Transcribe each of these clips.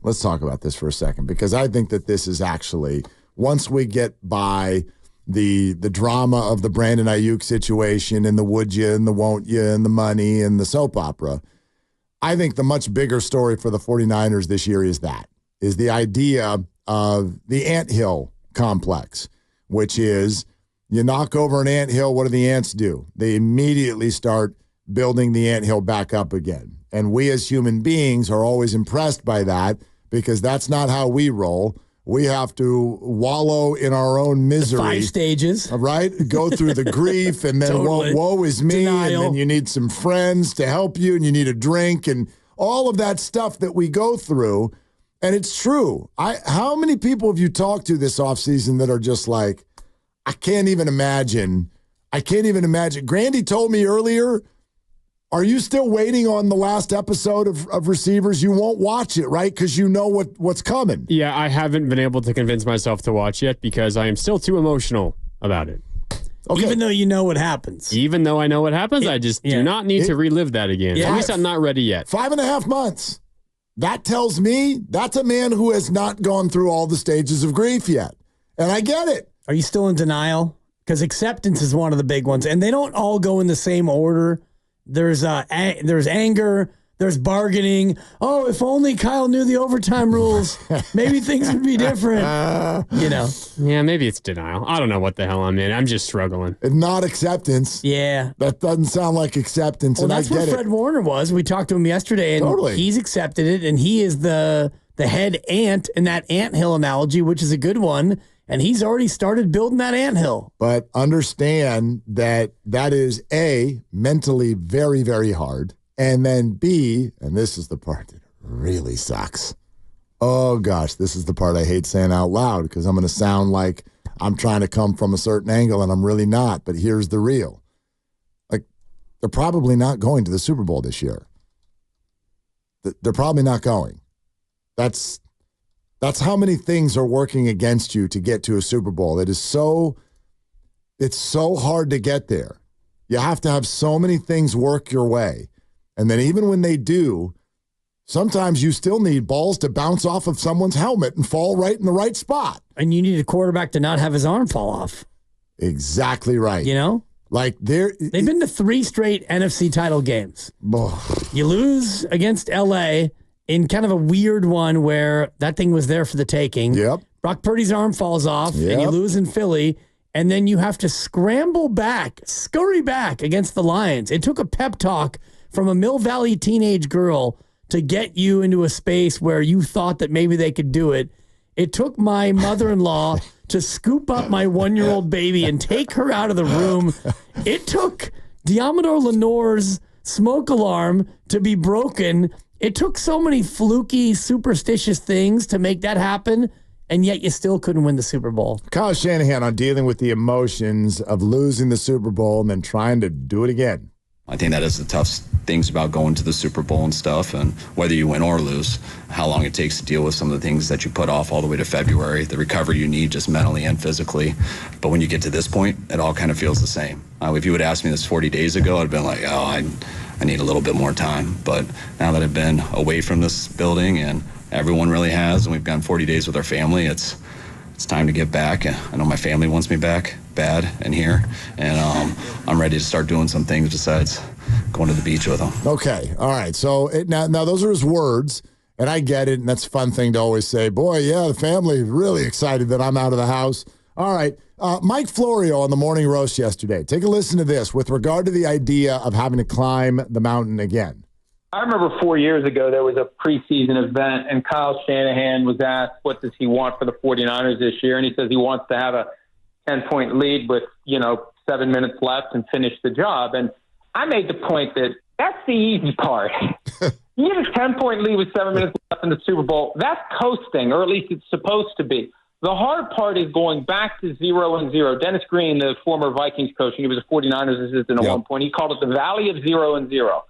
let's talk about this for a second, because I think that this is actually, once we get by the drama of the Brandon Ayuk situation and the would you and the won't you and the money and the soap opera, I think the much bigger story for the 49ers this year is the idea of the anthill complex, which is you knock over an anthill, what do the ants do? They immediately start building the anthill back up again. And we as human beings are always impressed by that, because that's not how we roll. We have to wallow in our own misery. The 5 stages. Right? Go through the grief, and then Totally. woe is me, Denial. and then you need some friends to help you, and you need a drink, and all of that stuff that we go through. And it's true. How many people have you talked to this offseason that are just like, I can't even imagine. Grandy told me earlier, are you still waiting on the last episode of Receivers? You won't watch it, right? Because you know what's coming. Yeah, I haven't been able to convince myself to watch yet because I am still too emotional about it. Okay. Even though you know what happens. Even though I know what happens, I just do not need to relive that again. Yeah. At least I'm not ready yet. 5.5 months. That tells me that's a man who has not gone through all the stages of grief yet. And I get it. Are you still in denial? Because acceptance is one of the big ones, and they don't all go in the same order. There's anger, there's bargaining. Oh, if only Kyle knew the overtime rules, maybe things would be different. Yeah, maybe it's denial. I don't know what the hell I'm in. I'm just struggling. Not acceptance. Yeah. That doesn't sound like acceptance. Well, and that's I where get Fred Warner was. We talked to him yesterday, and Totally. he's accepted it, and he is the head ant in that anthill analogy, which is a good one. And he's already started building that anthill. But understand that is A, mentally very, very hard. And then B, and this is the part that really sucks. Oh, gosh, this is the part I hate saying out loud, because I'm going to sound like I'm trying to come from a certain angle, and I'm really not. But here's the real. Like, they're probably not going to the Super Bowl this year. They're probably not going. That's how many things are working against you to get to a Super Bowl. It's so hard to get there. You have to have so many things work your way. And then even when they do, sometimes you still need balls to bounce off of someone's helmet and fall right in the right spot. And you need a quarterback to not have his arm fall off. Exactly right. You know? Like they've been to 3 straight NFC title games. You lose against LA in kind of a weird one where that thing was there for the taking. Yep. Brock Purdy's arm falls off, and you lose in Philly, and then you have to scurry back against the Lions. It took a pep talk from a Mill Valley teenage girl to get you into a space where you thought that maybe they could do it. It took my mother-in-law to scoop up my 1-year-old baby and take her out of the room. It took Diamador Lenore's smoke alarm to be broken. It took so many fluky, superstitious things to make that happen, and yet you still couldn't win the Super Bowl. Kyle Shanahan on dealing with the emotions of losing the Super Bowl and then trying to do it again. I think that is the tough things about going to the Super Bowl and stuff, and whether you win or lose, how long it takes to deal with some of the things that you put off all the way to February, the recovery you need just mentally and physically. But when you get to this point, it all kind of feels the same. If you would ask me this 40 days ago, I'd have been like, I need a little bit more time. But now that I've been away from this building, and everyone really has, and we've gone 40 days with our family, it's time to get back. I know my family wants me back bad and here, and I'm ready to start doing some things besides going to the beach with them. Okay, all right. So now those are his words, and I get it, and that's a fun thing to always say. Boy, yeah, the family really excited that I'm out of the house. All right, Mike Florio on the Morning Roast yesterday. Take a listen to this with regard to the idea of having to climb the mountain again. I remember 4 years ago there was a preseason event, and Kyle Shanahan was asked, what does he want for the 49ers this year? And he says he wants to have a 10-point lead with, 7 minutes left and finish the job. And I made the point that that's the easy part. You get a 10-point lead with 7 minutes left in the Super Bowl. That's coasting, or at least it's supposed to be. The hard part is going back to 0-0. Dennis Green, the former Vikings coach, and he was a 49ers assistant at one point, he called it the Valley of 0-0.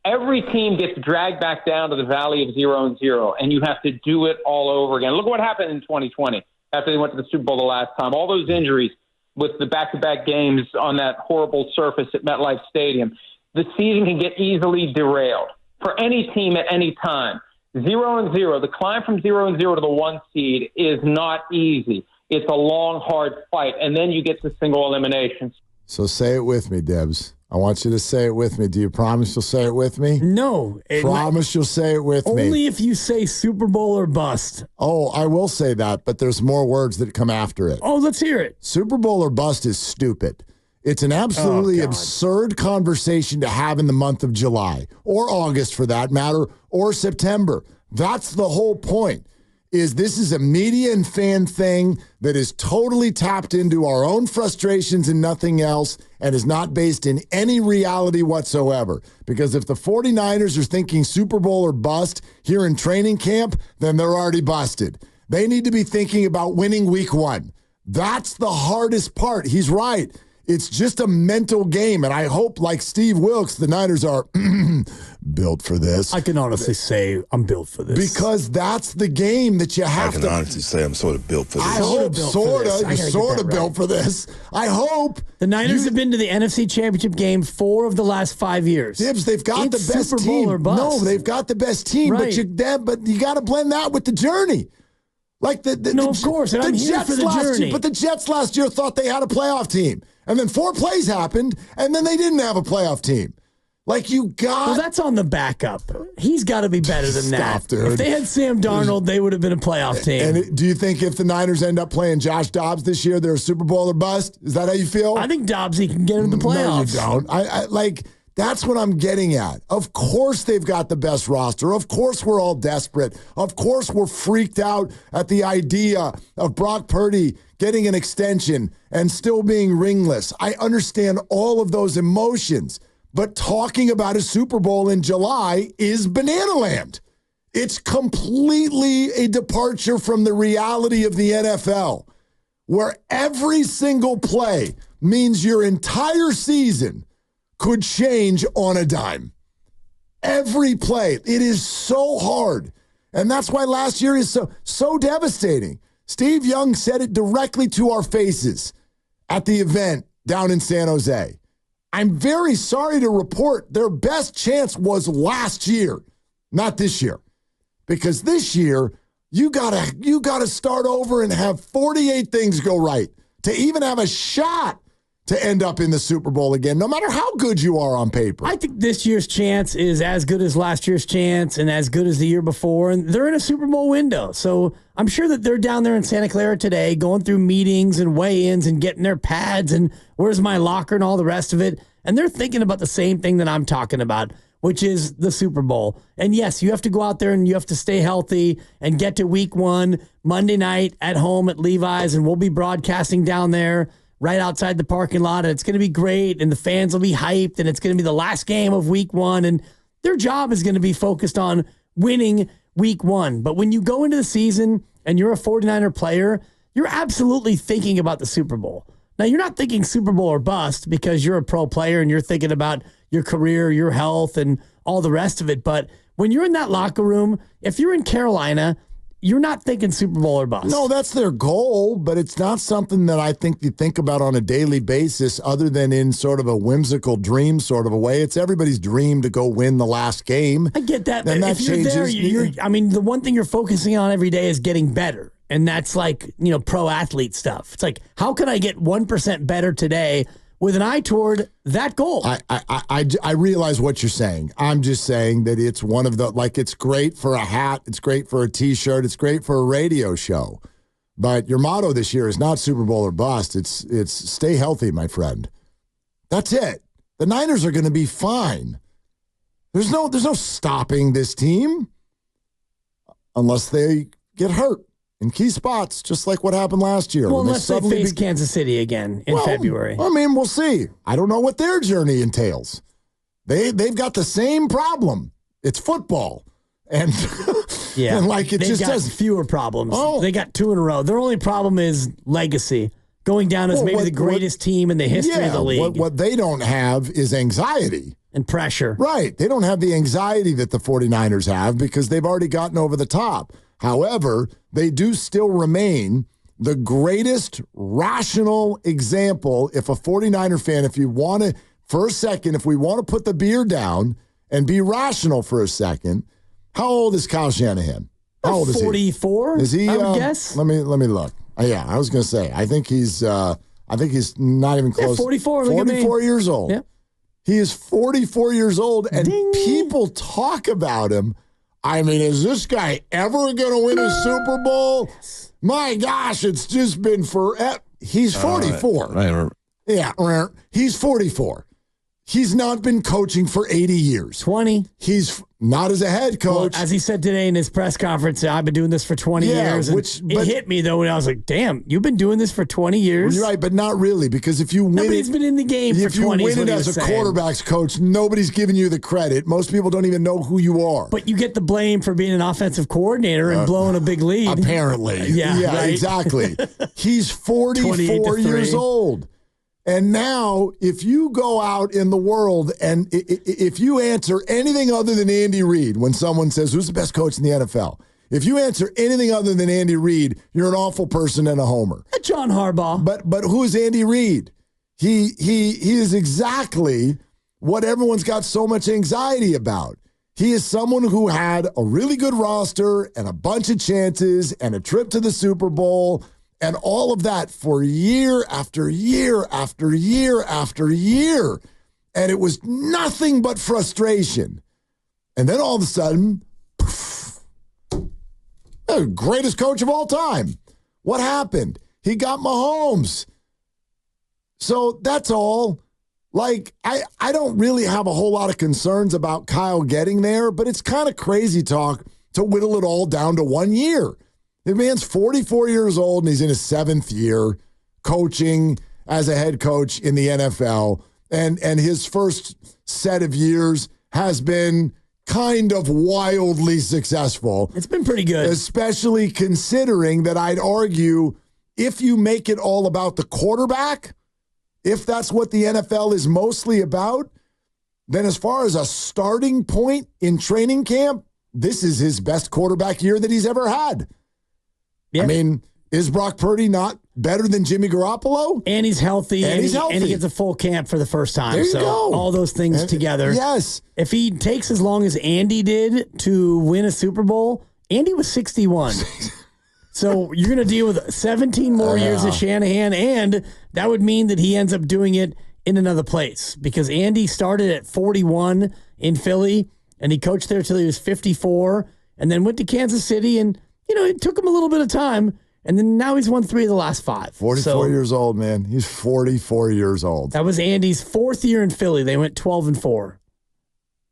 Every team gets dragged back down to the Valley of 0-0, and you have to do it all over again. Look what happened in 2020 after they went to the Super Bowl the last time. All those injuries with the back-to-back games on that horrible surface at MetLife Stadium. The season can get easily derailed for any team at any time. 0-0. The climb from 0-0 to the 1 seed is not easy. It's a long, hard fight, and then you get to single eliminations. So say it with me, Dibs. I want you to say it with me. Do you promise you'll say it with me? No. Promise you'll say it with me. Only if you say Super Bowl or bust. Oh, I will say that, but there's more words that come after it. Oh, let's hear it. Super Bowl or bust is stupid. It's an absolutely absurd conversation to have in the month of July, or August for that matter, or September. That's the whole point. This is a media and fan thing that is totally tapped into our own frustrations and nothing else, and is not based in any reality whatsoever. Because if the 49ers are thinking Super Bowl or bust here in training camp, then they're already busted. They need to be thinking about winning week 1. That's the hardest part. He's right. It's just a mental game, and I hope, like Steve Wilkes, the Niners are built for this. I can honestly say I'm built for this. Because that's the game that you have to. I can honestly say I'm sort of built for this. I hope sort of. You're sort of built for this. I hope. The Niners have been to the NFC Championship game 4 of the last 5 years. Dibs, they've got the best Super team. Bowl or bust. No, they've got the best team, right. but you got to blend that with the journey. Like of course, and I'm here for the journey. But the Jets last year thought they had a playoff team. And then 4 plays happened, and then they didn't have a playoff team. Like, you got... Well, that's on the backup. He's got to be better than that. Dude. If they had Sam Darnold, they would have been a playoff team. And do you think if the Niners end up playing Josh Dobbs this year, they're a Super Bowl or bust? Is that how you feel? I think Dobbsy can get into the playoffs. No, you don't. That's what I'm getting at. Of course they've got the best roster. Of course we're all desperate. Of course we're freaked out at the idea of Brock Purdy getting an extension and still being ringless. I understand all of those emotions, but talking about a Super Bowl in July is banana land. It's completely a departure from the reality of the NFL, where every single play means your entire season could change on a dime. Every play. It is so hard. And that's why last year is so devastating. Steve Young said it directly to our faces at the event down in San Jose. I'm very sorry to report their best chance was last year, not this year. Because this year, you gotta start over and have 48 things go right to even have a shot to end up in the Super Bowl again, no matter how good you are on paper. I think this year's chance is as good as last year's chance and as good as the year before, and they're in a Super Bowl window. So I'm sure that they're down there in Santa Clara today going through meetings and weigh-ins and getting their pads and where's my locker and all the rest of it. And they're thinking about the same thing that I'm talking about, which is the Super Bowl. And yes, you have to go out there and you have to stay healthy and get to week 1 Monday night at home at Levi's, and we'll be broadcasting down there right outside the parking lot, and it's going to be great, and the fans will be hyped, and it's going to be the last game of week 1, and their job is going to be focused on winning week 1. But when you go into the season and you're a 49er player, you're absolutely thinking about the Super Bowl. Now, you're not thinking Super Bowl or bust because you're a pro player and you're thinking about your career, your health, and all the rest of it. But when you're in that locker room, if you're in Carolina, you're not thinking Super Bowl or bust. No, that's their goal, but it's not something that I think you think about on a daily basis other than in sort of a whimsical dream sort of a way. It's everybody's dream to go win the last game. I get that. Then But that if you're there, changes. I mean, the one thing you're focusing on every day is getting better. And that's like, pro athlete stuff. It's like, how can I get 1% better today with an eye toward that goal? I realize what you're saying. I'm just saying that it's one of the, like, it's great for a hat. It's great for a T-shirt. It's great for a radio show. But your motto this year is not Super Bowl or bust. It's stay healthy, my friend. That's it. The Niners are going to be fine. There's no stopping this team unless they get hurt in key spots, just like what happened last year. Well, unless they face Kansas City again in February. I mean, we'll see. I don't know what their journey entails. They've got the same problem. It's football. And, yeah, and like it they've just got does fewer problems. Oh. They got 2 in a row. Their only problem is legacy. Going down as maybe the greatest team in the history of the league. What they don't have is anxiety. And pressure. Right. They don't have the anxiety that the 49ers have because they've already gotten over the top. However, they do still remain the greatest rational example. If a 49er fan, if you want to, for a second, if we want to put the beer down and be rational for a second, How old is Kyle Shanahan? How old is he? 44. Is he? I would guess. Let me look. Yeah, I was going to say. I think he's not even close. 44. 44 years old. Yeah. He is 44 years old, and people talk about him. I mean, is this guy ever going to win a Super Bowl? My gosh, it's just been forever. He's 44. Right. Yeah, he's 44. He's not been coaching for 80 years. 20. He's not as a head coach. Well, as he said today in his press conference, I've been doing this for 20 years. And it hit me, though, when I was like, damn, you've been doing this for 20 years? You're right, but not really, because if you win Nobody's been in the game for 20 years. If you win it as a quarterback's coach, nobody's giving you the credit. Most people don't even know who you are. But you get the blame for being an offensive coordinator and blowing a big lead. Apparently. Yeah, right? Exactly. He's 44 years old. And now, if you go out in the world and if you answer anything other than Andy Reid, when someone says, who's the best coach in the NFL? If you answer anything other than Andy Reid, you're an awful person and a homer. John Harbaugh. But who is Andy Reid? He is exactly what everyone's got so much anxiety about. He is someone who had a really good roster and a bunch of chances and a trip to the Super Bowl and all of that for year after year after year after year. And it was nothing but frustration. And then all of a sudden, poof, the greatest coach of all time. What happened? He got Mahomes. So that's all. Like, I don't really have a whole lot of concerns about Kyle getting there, but it's kind of crazy talk to whittle it all down to 1 year. The man's 44 years old, and he's in his 7th year coaching as a head coach in the NFL. And his first set of years has been kind of wildly successful. It's been pretty good. Especially considering that I'd argue if you make it all about the quarterback, if that's what the NFL is mostly about, then as far as a starting point in training camp, this is his best quarterback year that he's ever had. Yeah. I mean, is Brock Purdy not better than Jimmy Garoppolo? And he's healthy. And he gets a full camp for the first time. There you go. All those things together. Yes. If he takes as long as Andy did to win a Super Bowl, Andy was 61. So you're going to deal with 17 more years of Shanahan, and that would mean that he ends up doing it in another place because Andy started at 41 in Philly, and he coached there till he was 54, and then went to Kansas City, and it took him a little bit of time, and then now he's won 3 of the last 5. 44 years old, man. He's 44 years old. That was Andy's 4th year in Philly. They went 12-4.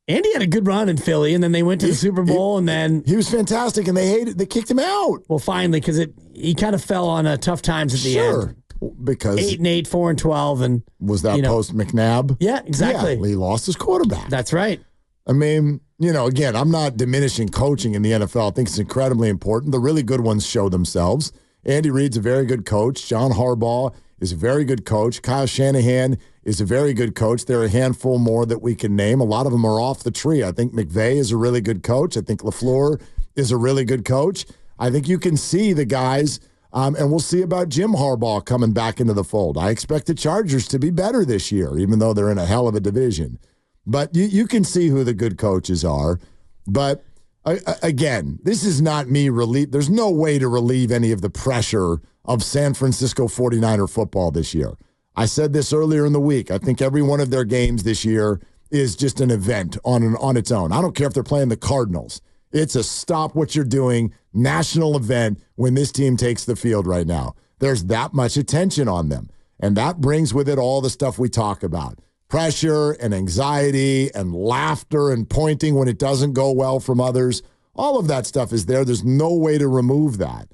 Andy had a good run in Philly, and then they went to the Super Bowl, and then he was fantastic, and they kicked him out. Well, finally, because he kind of fell on tough times at the end. Because 8-8, 4-12, and was that post McNabb? Yeah, exactly. Yeah, he lost his quarterback. That's right. I mean, again, I'm not diminishing coaching in the NFL. I think it's incredibly important. The really good ones show themselves. Andy Reid's a very good coach. John Harbaugh is a very good coach. Kyle Shanahan is a very good coach. There are a handful more that we can name. A lot of them are off the tree. I think McVay is a really good coach. I think LaFleur is a really good coach. I think you can see the guys, and we'll see about Jim Harbaugh coming back into the fold. I expect the Chargers to be better this year, even though they're in a hell of a division. But you can see who the good coaches are. But again, this is not me there's no way to relieve any of the pressure of San Francisco 49er football this year. I said this earlier in the week. I think every one of their games this year is just an event on its own. I don't care if they're playing the Cardinals. It's a stop what you're doing national event when this team takes the field right now. There's that much attention on them. And that brings with it all the stuff we talk about. Pressure and anxiety and laughter and pointing when it doesn't go well from others. All of that stuff is there. There's no way to remove that.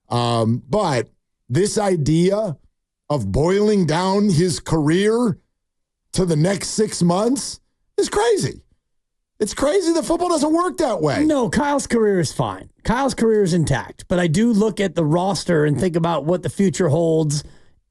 But this idea of boiling down his career to the next 6 months is crazy. It's crazy that football doesn't work that way. No, Kyle's career is fine. Kyle's career is intact. But I do look at the roster and think about what the future holds,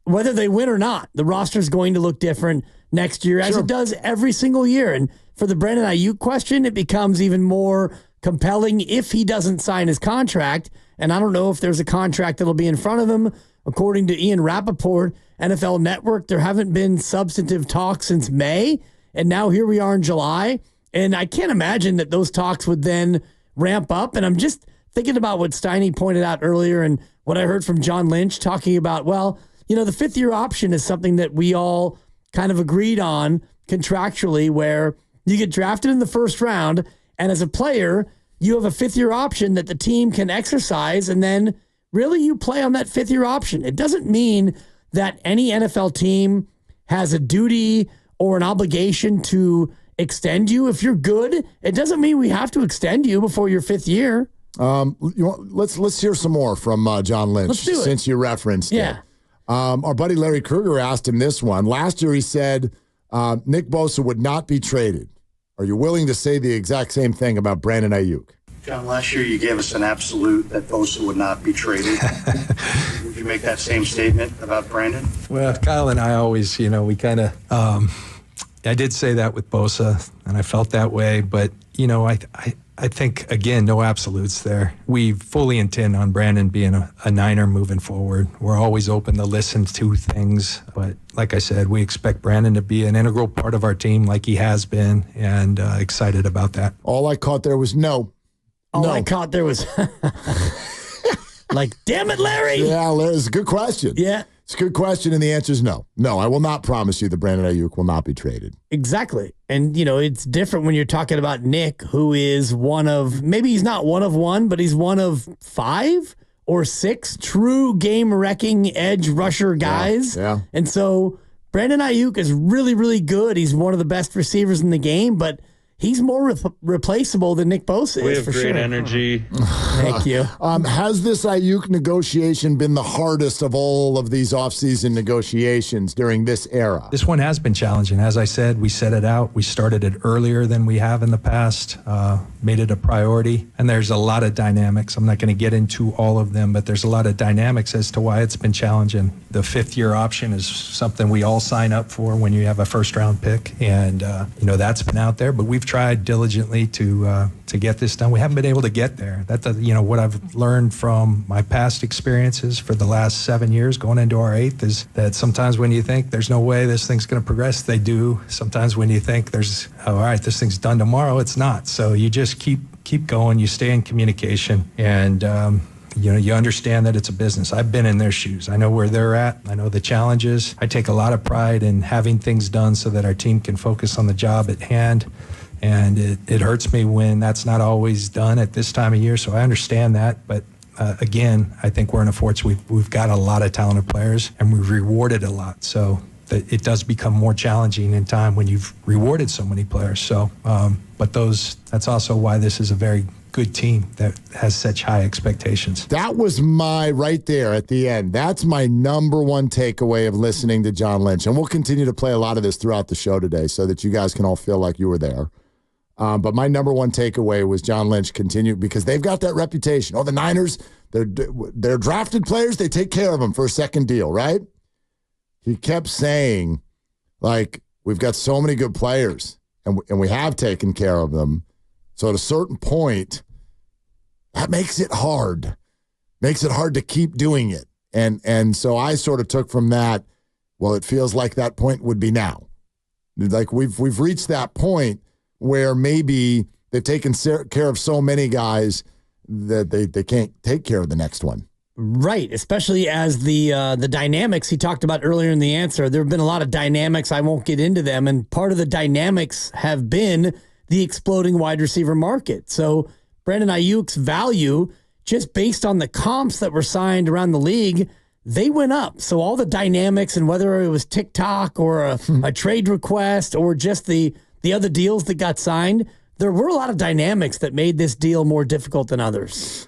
whether they win or not. The roster is going to look different next year, as it does every single year. And for the Brandon Ayuk question, it becomes even more compelling if he doesn't sign his contract. And I don't know if there's a contract that'll be in front of him. According to Ian Rappaport, NFL Network, there haven't been substantive talks since May. And now here we are in July. And I can't imagine that those talks would then ramp up. And I'm just thinking about what Steiny pointed out earlier and what I heard from John Lynch talking about, well, the fifth-year option is something that we all kind of agreed on contractually, where you get drafted in the first round, and as a player, you have a fifth-year option that the team can exercise, and then really you play on that fifth-year option. It doesn't mean that any NFL team has a duty or an obligation to extend you. If you're good, it doesn't mean we have to extend you before your fifth year. Let's hear some more from John Lynch. Let's do it. Since you referenced it. Our buddy Larry Krueger asked him this one. Last year he said Nick Bosa would not be traded. Are you willing to say the exact same thing about Brandon Ayuk? John, last year you gave us an absolute that Bosa would not be traded. Would you make that same statement about Brandon? Well, Kyle and I always, we kind of, I did say that with Bosa, and I felt that way. But, I think, again, no absolutes there. We fully intend on Brandon being a Niner moving forward. We're always open to listen to things. But like I said, we expect Brandon to be an integral part of our team like he has been, and excited about that. All I caught there was no. I caught there was like, damn it, Larry. Yeah, Larry, it's a good question. Yeah. It's a good question, and the answer is no. No, I will not promise you that Brandon Ayuk will not be traded. Exactly. And, it's different when you're talking about Nick, who is maybe he's not one of one, but he's one of 5 or 6 true game-wrecking edge rusher guys. Yeah. And so Brandon Ayuk is really, really good. He's one of the best receivers in the game, but he's more replaceable than Nick Bosa is. We have for great sure. energy. Thank you. Has this Ayuk negotiation been the hardest of all of these offseason negotiations during this era? This one has been challenging. As I said, we set it out. We started it earlier than we have in the past, made it a priority. And there's a lot of dynamics. I'm not going to get into all of them, but there's a lot of dynamics as to why it's been challenging. The fifth-year option is something we all sign up for when you have a first-round pick. And, that's been out there. But we've tried diligently to get this done. We haven't been able to get there. That's what I've learned from my past experiences for the last 7 years going into our 8th is that sometimes when you think there's no way this thing's going to progress, they do. Sometimes when you think all right, this thing's done tomorrow, it's not. So you just keep going. You stay in communication, and you understand that it's a business. I've been in their shoes. I know where they're at. I know the challenges. I take a lot of pride in having things done so that our team can focus on the job at hand. And it hurts me when that's not always done at this time of year. So I understand that. But again, I think we're in a fortune. We've got a lot of talented players, and we've rewarded a lot. So it does become more challenging in time when you've rewarded so many players. So, but that's also why this is a very good team that has such high expectations. That was right there at the end. That's my number one takeaway of listening to John Lynch. And we'll continue to play a lot of this throughout the show today so that you guys can all feel like you were there. But my number one takeaway was John Lynch continued because they've got that reputation. Oh, the Niners, they're drafted players. They take care of them for a second deal, right? He kept saying, we've got so many good players, and we have taken care of them. So at a certain point, that makes it hard. Makes it hard to keep doing it. And so I sort of took from that, well, it feels like that point would be now. Like we've reached that point where maybe they've taken care of so many guys that they can't take care of the next one. Right, especially as the dynamics he talked about earlier in the answer. There have been a lot of dynamics. I won't get into them. And part of the dynamics have been the exploding wide receiver market. So Brandon Ayuk's value, just based on the comps that were signed around the league, they went up. So all the dynamics, and whether it was TikTok or a trade request or just the other deals that got signed, there were a lot of dynamics that made this deal more difficult than others.